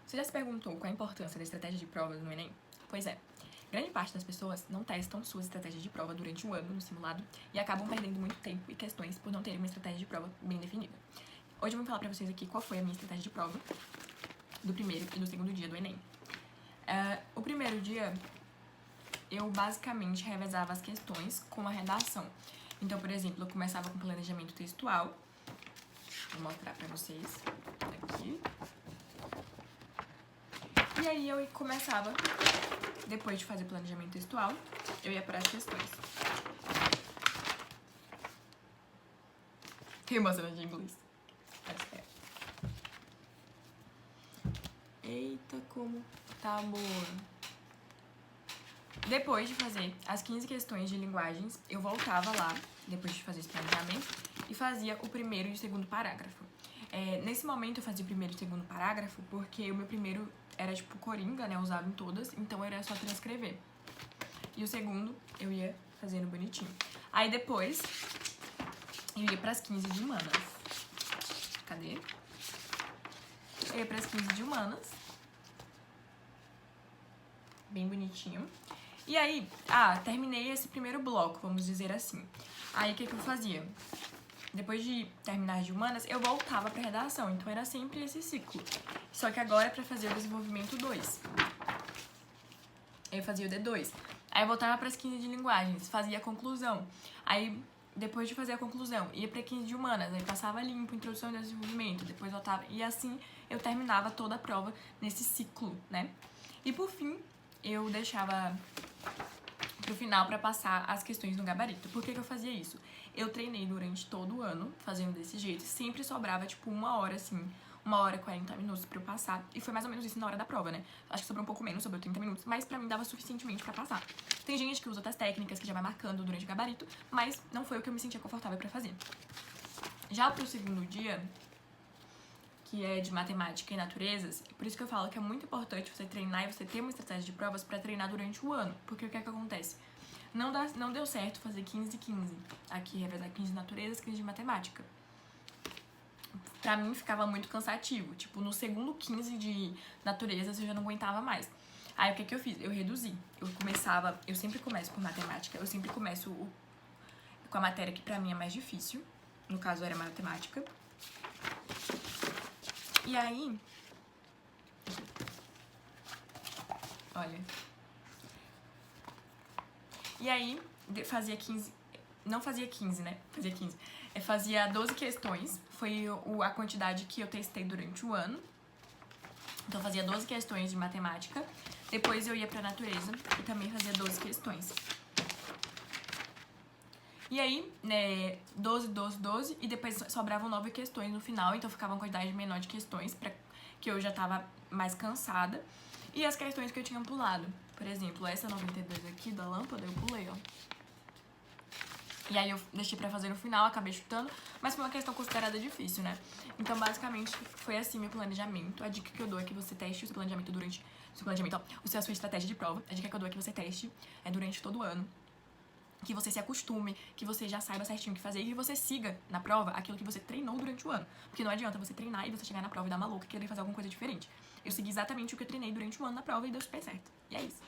Você já se perguntou qual é a importância da estratégia de provas no Enem? Pois é, grande parte das pessoas não testam suas estratégias de prova durante o ano no simulado e acabam perdendo muito tempo e questões por não terem uma estratégia de prova bem definida. Hoje eu vou falar pra vocês aqui qual foi a minha estratégia de prova do primeiro e do segundo dia do Enem. O primeiro dia, eu basicamente revezava as questões com a redação. Então, por exemplo, eu começava com planejamento textual. Vou mostrar pra vocês aqui. E aí eu começava, depois de fazer planejamento textual, eu ia para as questões. Tem uma cena de inglês. Eita, como tá boa. Depois de fazer as 15 questões de linguagens, eu voltava lá, depois de fazer esse planejamento, e fazia o primeiro e o segundo parágrafo. Nesse momento eu fazia o primeiro e o segundo parágrafo porque o meu primeiro era tipo coringa, né, usado em todas, então era só transcrever. E o segundo eu ia fazendo bonitinho. Aí depois eu ia pras 15 de humanas. Cadê? Eu ia pras 15 de humanas. Bem bonitinho. E aí, terminei esse primeiro bloco, vamos dizer assim. Aí o que eu fazia? Depois de terminar de humanas, eu voltava pra redação, então era sempre esse ciclo. Só que agora é pra fazer o desenvolvimento 2. Eu fazia o D2. Aí eu voltava pras 15 de linguagens, fazia a conclusão. Aí, depois de fazer a conclusão, ia pra 15 de humanas, aí passava limpo, introdução e desenvolvimento, depois voltava. E assim eu terminava toda a prova nesse ciclo, né? E por fim, eu deixava pro final pra passar as questões no gabarito. Por que eu fazia isso? Eu treinei durante todo o ano fazendo desse jeito. Sempre sobrava, tipo, 1 hora, assim, 1 hora e 40 minutos pra eu passar. E foi mais ou menos isso na hora da prova, né? Acho que sobrou um pouco menos, sobrou 30 minutos, mas pra mim dava suficientemente pra passar. Tem gente que usa outras técnicas, que já vai marcando durante o gabarito, mas não foi o que eu me sentia confortável pra fazer. Já pro segundo dia, que é de matemática e naturezas, por isso que eu falo que é muito importante você treinar e você ter uma estratégia de provas pra treinar durante o ano. Porque o que é que acontece? Não deu certo fazer 15 e 15. Aqui, revezar 15 de naturezas, 15 de matemática. Pra mim, ficava muito cansativo. Tipo, no segundo 15 de naturezas, eu já não aguentava mais. Aí, o que que eu fiz? Eu reduzi. Eu sempre começo por matemática. Eu sempre começo com a matéria que pra mim é mais difícil. No caso, era matemática. E aí... Olha... E aí, fazia 15... Não fazia 15, né? Fazia 15. Fazia 12 questões. Foi a quantidade que eu testei durante o ano. Então, fazia 12 questões de matemática. Depois, eu ia pra natureza e também fazia 12 questões. E aí, 12, 12, 12. E depois sobravam 9 questões no final. Então, ficava uma quantidade menor de questões, que eu já tava mais cansada. E as questões que eu tinha pulado. Por exemplo, essa 92 aqui da lâmpada, eu pulei, ó. E aí eu deixei pra fazer no final, acabei chutando, mas foi uma questão considerada difícil, né? Então, basicamente, foi assim meu planejamento. A dica que eu dou é que você teste o seu planejamento durante... a sua estratégia de prova. A dica que eu dou é que você teste durante todo o ano. Que você se acostume, que você já saiba certinho o que fazer e que você siga na prova aquilo que você treinou durante o ano. Porque não adianta você treinar e você chegar na prova e dar uma louca e querer fazer alguma coisa diferente. Eu segui exatamente o que eu treinei durante o ano na prova e deu super certo. E é isso.